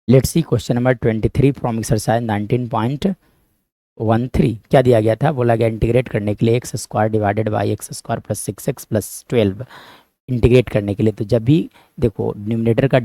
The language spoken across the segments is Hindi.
Let's see question number 23 from exercise 19.13। क्या दिया गया था? बोला गया इंटीग्रेट करने के लिए x square divided by x square plus 6x+12 integrate करने के लिए। तो जब भी देखो न्यूमरेटर का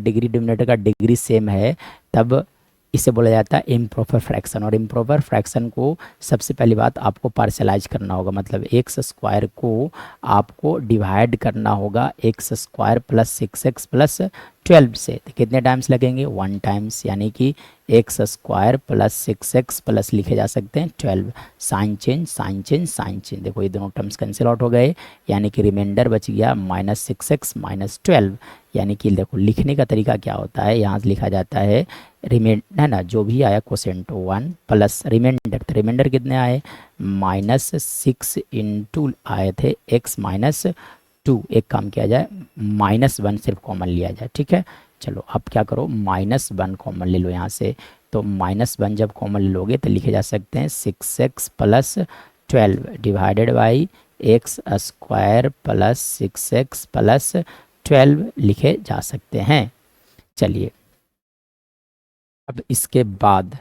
डिग्री सेम है तब इसे बोला जाता है इम्प्रॉपर फ्रैक्शन। और इम्प्रॉपर फ्रैक्शन को सबसे पहली बात आपको पार्शलाइज करना होगा, मतलब एक्स स्क्वायर को आपको डिवाइड करना होगा एक्स स्क्वायर प्लस 6x+12 से। तो कितने टाइम्स लगेंगे? 1 टाइम्स, यानी कि x square plus 6x plus लिखे जा सकते हैं 12। Sign change sign change sign change, देखो ये दोनों टर्म्स कैंसिल आउट हो गए, यानी कि रिमाइंडर बच गया -6x-12। यानी कि देखो लिखने का तरीका क्या होता है, यहाँ से लिखा जाता है रिमाइंडर है ना, जो भी आया क्वोशेंट 1 प्लस रिमाइंडर। तो रिमाइंडर कितने आए? -6 इंटू आए थे x-2। एक काम किया जाए -1 सिर्फ कॉमन लिया जाए, ठीक है। चलो अब क्या करो, -1 कॉमन ले लो यहाँ से। तो -1 जब कॉमन लोगे तो लिखे जा सकते हैं 6x+12 divided by x square plus 6x+12 लिखे जा सकते हैं। चलिए अब इसके बाद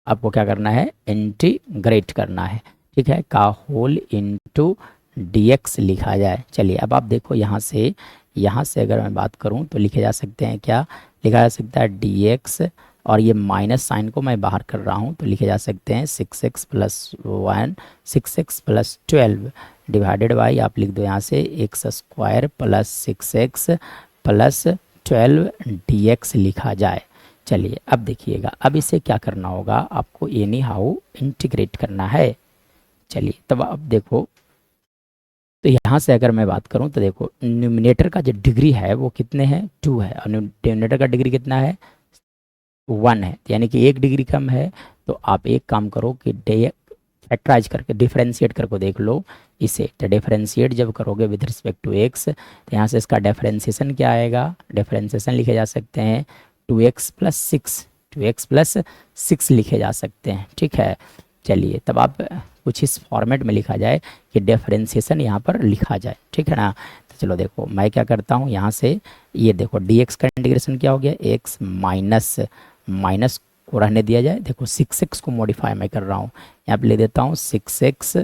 आपको क्या करना है? इंटीग्रेट करना है, ठीक है। का होल इंटू dx लिखा जाए। चलिए अब आप देखो यहाँ से अगर मैं बात करूँ तो लिखे जा सकते हैं, क्या लिखा जा सकता है? dx, और ये माइनस साइन को मैं बाहर कर रहा हूँ तो लिखे जा सकते हैं 6x+12 डिवाइडेड बाई आप लिख दो यहाँ से x square plus 6x+12 dx लिखा जाए। चलिए अब देखिएगा, अब इसे क्या करना होगा, आपको एनी हाउ इंटीग्रेट करना है। चलिए तब अब देखो, तो यहाँ से अगर मैं बात करूँ तो देखो न्यूमिनेटर का जो डिग्री है वो कितने हैं? 2 है, और डिनोमिनेटर का डिग्री कितना है? 1 है, यानी कि 1 डिग्री कम है। तो आप एक काम करो कि फैक्टराइज करके डिफरेंशिएट करके देख लो इसे। तो डिफरेंशिएट जब करोगे विद रिस्पेक्ट टू एक्स, तो यहाँ से इसका डिफरेंशिएशन क्या आएगा? डिफरेंशिएशन लिखे जा सकते हैं 2x+6 लिखे जा सकते हैं, ठीक है। चलिए तब आप कुछ इस फॉर्मेट में लिखा जाए कि डिफरेंशिएशन यहाँ पर लिखा जाए, ठीक है ना। तो चलो देखो मैं क्या करता हूँ, यहाँ से ये देखो dx का इंटीग्रेशन क्या हो गया? x माइनस को रहने दिया जाए। देखो 6x को मॉडिफाई मैं कर रहा हूँ, यहाँ पे ले देता हूँ 6x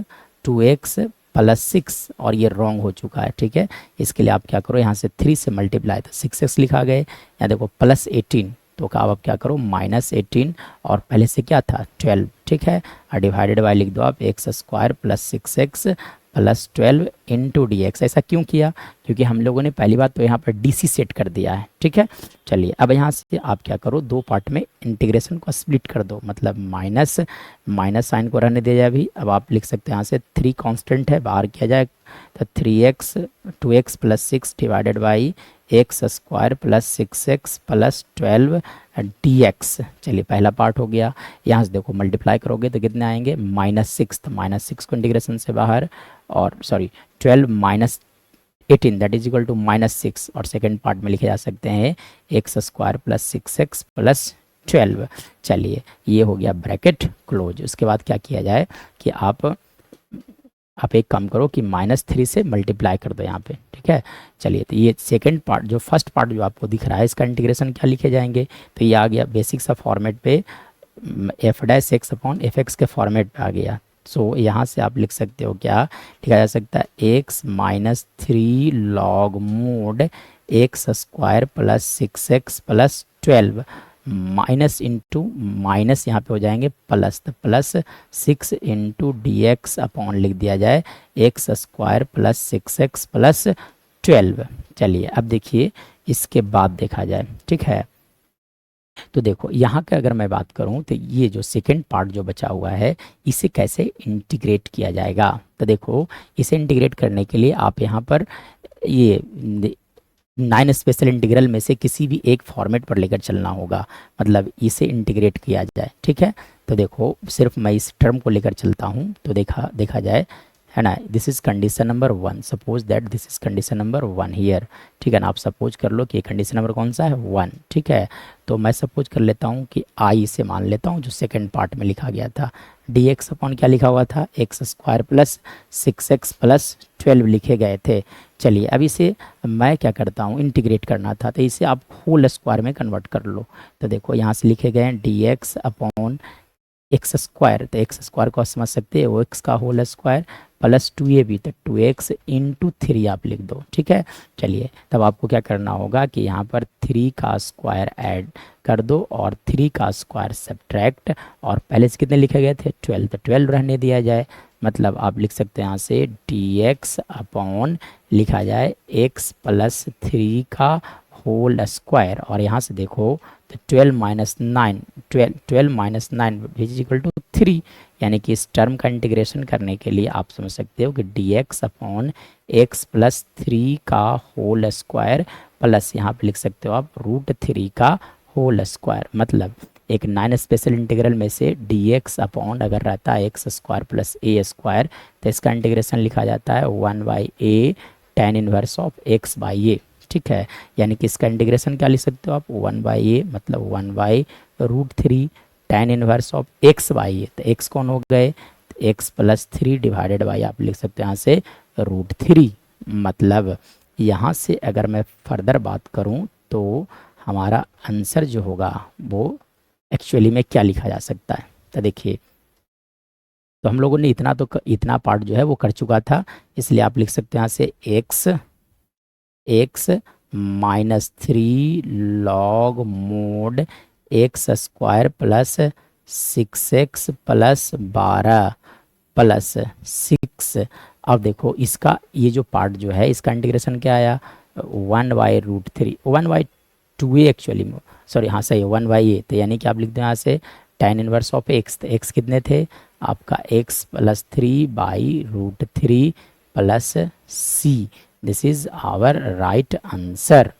2x+6, और ये रॉन्ग हो चुका है, ठीक है। इसके लिए आप क्या करो, यहाँ से 3 से मल्टीप्लाई, तो 6x लिखा गया, यहाँ देखो +18, तो आप क्या करो -18, और पहले से क्या था 12, ठीक है। और डिवाइडेड बाई लिख दो आप x square plus 6x+12 into dx। ऐसा क्यों किया? क्योंकि हम लोगों ने पहली बात तो यहाँ पर dc सेट कर दिया है, ठीक है। चलिए अब यहाँ से आप क्या करो, दो पार्ट में इंटीग्रेशन को स्प्लिट कर दो, मतलब माइनस साइन को रहने दिया जाए अभी। अब आप लिख सकते हैं यहाँ से 3 कांस्टेंट है, बाहर किया जाए तो 3x 2x+6 divided by x square plus 6x+12 dx। चलिए पहला पार्ट हो गया। यहाँ से देखो मल्टीप्लाई करोगे तो कितने आएंगे? -6, तो -6 को इंटीग्रेशन से बाहर, और sorry 12 - 18 that is equal to -6, और सेकेंड पार्ट में लिखे जा सकते हैं एक्स स्क्वायर प्लस 6x+12। चलिए ये हो गया ब्रैकेट क्लोज। उसके बाद क्या किया जाए कि आप एक काम करो कि -3 से मल्टीप्लाई कर दो यहाँ पे, ठीक है। चलिए तो ये सेकंड पार्ट, जो फर्स्ट पार्ट जो आपको दिख रहा है, इसका इंटीग्रेशन क्या लिखे जाएंगे? तो ये आ गया बेसिक सा फॉर्मेट पे f'(x/fx) के फॉर्मेट पे आ गया। सो यहाँ से आप लिख सकते हो, क्या लिखा जा सकता है? x-3 log mod x square plus 6x+12 minus into minus यहाँ पे हो जाएंगे प्लस, तो +6 इंटू dx अपॉन लिख दिया जाए एक्स स्क्वायर प्लस 6x+12। चलिए अब देखिए इसके बाद देखा जाए, ठीक है। तो देखो यहाँ का अगर मैं बात करूँ तो ये जो सेकंड पार्ट जो बचा हुआ है, इसे कैसे इंटीग्रेट किया जाएगा? तो देखो इसे इंटीग्रेट करने के लिए आप यहाँ पर ये 9 स्पेशल इंटीग्रल में से किसी भी एक फॉर्मेट पर लेकर चलना होगा, मतलब इसे इंटीग्रेट किया जाए, ठीक है। तो देखो सिर्फ मैं इस टर्म को लेकर चलता हूँ, तो देखा जाए, है ना। This is condition number 1, suppose that this is condition number 1 here, ठीक है ना। आप सपोज कर लो कि कंडीशन नंबर कौन सा है? 1, ठीक है। तो मैं सपोज कर लेता हूँ कि आई से मान लेता हूँ जो सेकंड पार्ट में लिखा गया था, dx अपॉन क्या लिखा हुआ था? एक्स स्क्वायर प्लस 6x+12 लिखे गए थे। चलिए अब इसे मैं क्या करता हूँ, इंटीग्रेट करना था तो इसे आप होल स्क्वायर में कन्वर्ट कर लो। तो देखो यहाँ से लिखे गए हैं D x upon x square, तो एक्स स्क्वायर को आप समझ सकते हैं वो एक्स का होल स्क्वायर प्लस 2ab, तो 2x इंटू 3 आप लिख दो, ठीक है। चलिए तब आपको क्या करना होगा कि यहाँ पर 3 का स्क्वायर ऐड कर दो और 3 का स्क्वायर सब्ट्रैक्ट, और पहले से कितने लिखे गए थे 12, तो 12 रहने दिया जाए। मतलब आप लिख सकते हैं यहाँ से dx अपॉन लिखा जाए x प्लस 3 का होल स्क्वायर, और यहाँ से देखो तो 12 minus 9, 12 minus 9 is equal to 3, यानी कि इस टर्म का इंटीग्रेशन करने के लिए आप समझ सकते हो कि dx अपॉन एक्स प्लस 3 का होल स्क्वायर प्लस यहाँ पे लिख सकते हो आप √3 का होल स्क्वायर। मतलब एक 9 स्पेशल इंटीग्रल में से dx अपॉन अगर रहता है x square plus a square, तो इसका इंटीग्रेशन लिखा जाता है 1/a tan inverse of x by a, ठीक है। यानी कि इसका इंटीग्रेशन क्या लिख सकते हो आप 1/a, मतलब 1/√3 tan inverse of x by a, तो x कौन हो गए, x प्लस 3 डिवाइडेड बाई आप लिख सकते हैं यहाँ से √3। मतलब यहाँ से अगर मैं फर्दर बात करूँ तो हमारा आंसर जो होगा वो एक्चुअली में क्या लिखा जा सकता है। तो देखिए, तो हम लोगों ने इतना पार्ट जो है वो कर चुका था, इसलिए आप लिख सकते हैं यहाँ से x minus 3 log mode x square plus 6x plus 12 plus 6। अब देखो इसका ये जो पार्ट जो है इसका इंटीग्रेशन क्या आया 1/√3, 1/2a एक्चुअली, सॉरी हाँ सही है 1/a, तो यानी कि आप लिख दो यहाँ से tan इनवर्स ऑफ x, तो x कितने थे आपका x plus 3/√3 plus c, this is our right answer.